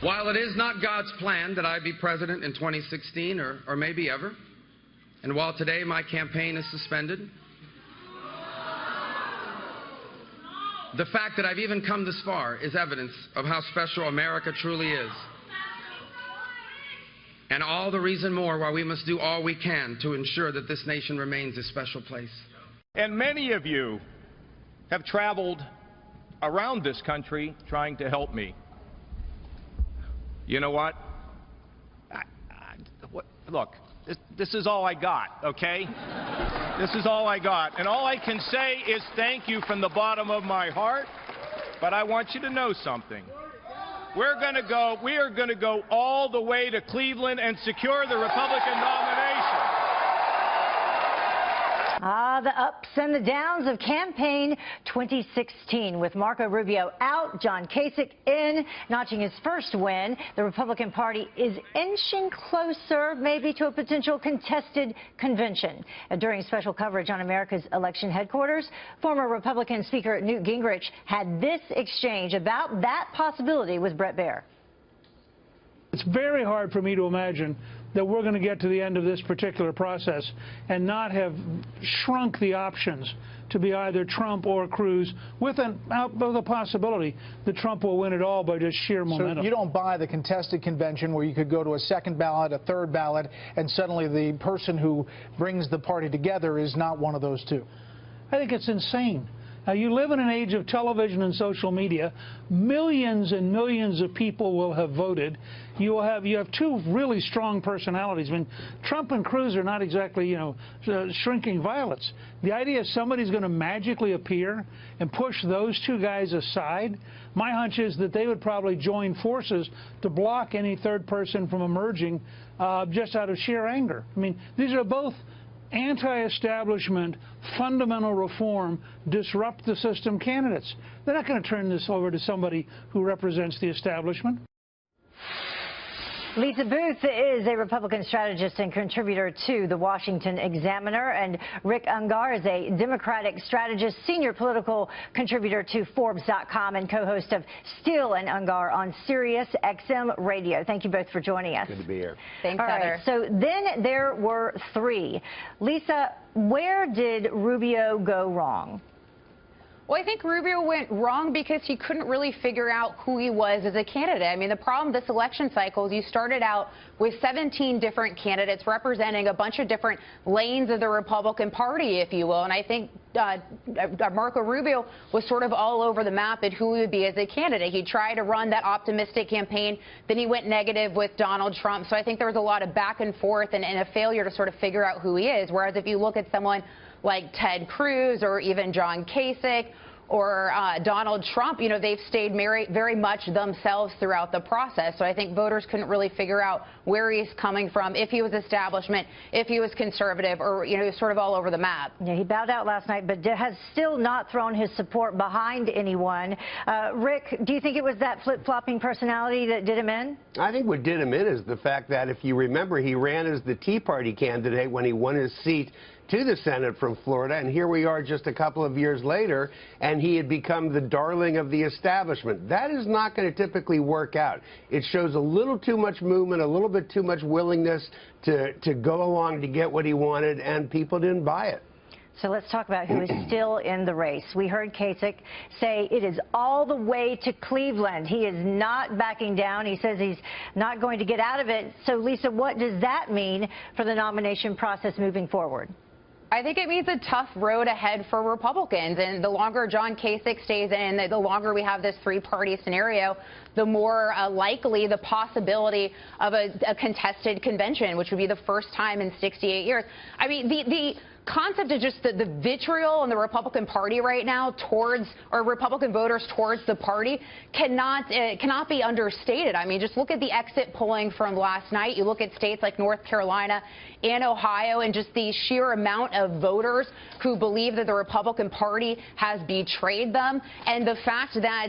While it is not God's plan that I be president in 2016 or maybe ever, and while today my campaign is suspended, the fact that I've even come this far is evidence of how special America truly is. And all the reason more why we must do all we can to ensure that this nation remains a special place. And many of you have traveled around this country trying to help me. You know what? Look, this is all I got, okay? This is all I got. And all I can say is thank you from the bottom of my heart. But I want you to know something. We are going to go all the way to Cleveland and secure the Republican nomination. The ups and the downs of campaign 2016 with Marco Rubio out, John Kasich in, notching his first win. The Republican Party is inching closer maybe to a potential contested convention. During special coverage on America's election headquarters, former Republican Speaker Newt Gingrich had this exchange about that possibility with Bret Baier. It's very hard for me to imagine that we're going to get to the end of this particular process and not have shrunk the options to be either Trump or Cruz, with the possibility that Trump will win it all by just sheer momentum. So you don't buy the contested convention where you could go to a second ballot, a third ballot, and suddenly the person who brings the party together is not one of those two? I think it's insane. Now, you live in an age of television and social media. Millions and millions of people will have voted. You have two really strong personalities. I mean, Trump and Cruz are not exactly, shrinking violets. The idea is somebody's going to magically appear and push those two guys aside. My hunch is that they would probably join forces to block any third person from emerging just out of sheer anger. I mean, these are both anti-establishment, fundamental reform, disrupt the system candidates. They're not going to turn this over to somebody who represents the establishment. Lisa Boothe is a Republican strategist and contributor to the Washington Examiner, and Rick Ungar is a Democratic strategist, senior political contributor to Forbes.com and co-host of Steele and Ungar on Sirius XM Radio. Thank you both for joining us. Good to be here. Thanks, Heather. Right, so then there were three. Lisa, where did Rubio go wrong? Well, I think Rubio went wrong because he couldn't really figure out who he was as a candidate. I mean, the problem this election cycle is you started out with 17 different candidates representing a bunch of different lanes of the Republican Party, if you will. And I think Marco Rubio was sort of all over the map at who he would be as a candidate. He tried to run that optimistic campaign. Then he went negative with Donald Trump. So I think there was a lot of back and forth and a failure to sort of figure out who he is. Whereas if you look at someone like Ted Cruz or even John Kasich or Donald Trump, they've stayed very much themselves throughout the process. So I think voters couldn't really figure out where he's coming from, if he was establishment, if he was conservative, or, sort of all over the map. Yeah, he bowed out last night, but has still not thrown his support behind anyone. Rick, do you think it was that flip-flopping personality that did him in? I think what did him in is the fact that, if you remember, he ran as the Tea Party candidate when he won his seat to the Senate from Florida, and here we are just a couple of years later, and he had become the darling of the establishment. That is not going to typically work out. It shows a little too much movement, a little bit too much willingness to go along to get what he wanted, and people didn't buy it. So let's talk about who is still in the race. We heard Kasich say it is all the way to Cleveland. He is not backing down. He says he's not going to get out of it. So, Lisa, what does that mean for the nomination process moving forward? I think it means a tough road ahead for Republicans. And the longer John Kasich stays in, the longer we have this three-party scenario, the more likely the possibility of a contested convention, which would be the first time in 68 years. I mean, the concept of just the vitriol in the Republican Party right now towards, or Republican voters towards the party cannot be understated. I mean, just look at the exit polling from last night. You look at states like North Carolina and Ohio, and just the sheer amount of voters who believe that the Republican Party has betrayed them. And the fact that,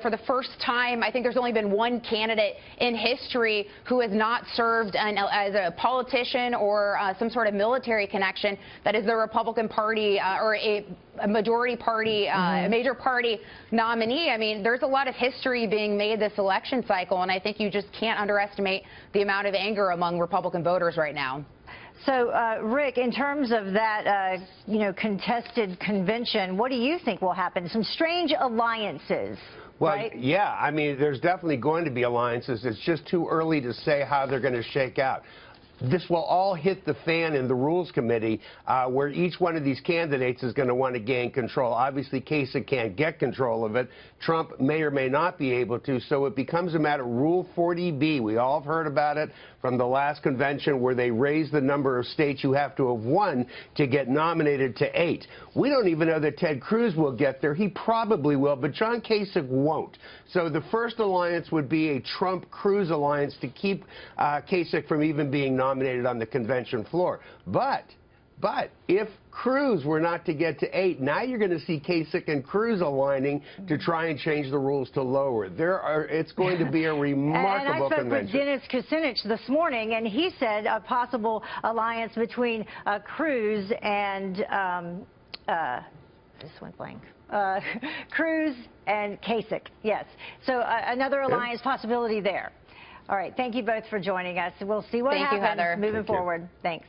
for the first time, I think there's only been one candidate in history who has not served as a politician or some sort of military connection that is the Republican Party or a majority party, a major party nominee. I mean, there's a lot of history being made this election cycle, and I think you just can't underestimate the amount of anger among Republican voters right now. So, Rick, in terms of that, contested convention, what do you think will happen? Some strange alliances. Well, right? yeah, I mean, there's definitely going to be alliances. It's just too early to say how they're going to shake out. This will all hit the fan in the Rules Committee, where each one of these candidates is going to want to gain control. Obviously, Kasich can't get control of it. Trump may or may not be able to, so it becomes a matter of Rule 40B. We all have heard about it from the last convention where they raised the number of states you have to have won to get nominated to 8. We don't even know that Ted Cruz will get there. He probably will, but John Kasich won't. So the first alliance would be a Trump-Cruz alliance to keep Kasich from even being nominated on the convention floor. But if Cruz were not to get to 8, now you're going to see Kasich and Cruz aligning to try and change the rules to lower. It's going to be a remarkable convention. And I spoke with Dennis Kucinich this morning, and he said a possible alliance between Cruz and just went blank. Cruz and Kasich, yes. So another alliance possibility there. All right, thank you both for joining us. We'll see what happens moving forward. Thanks.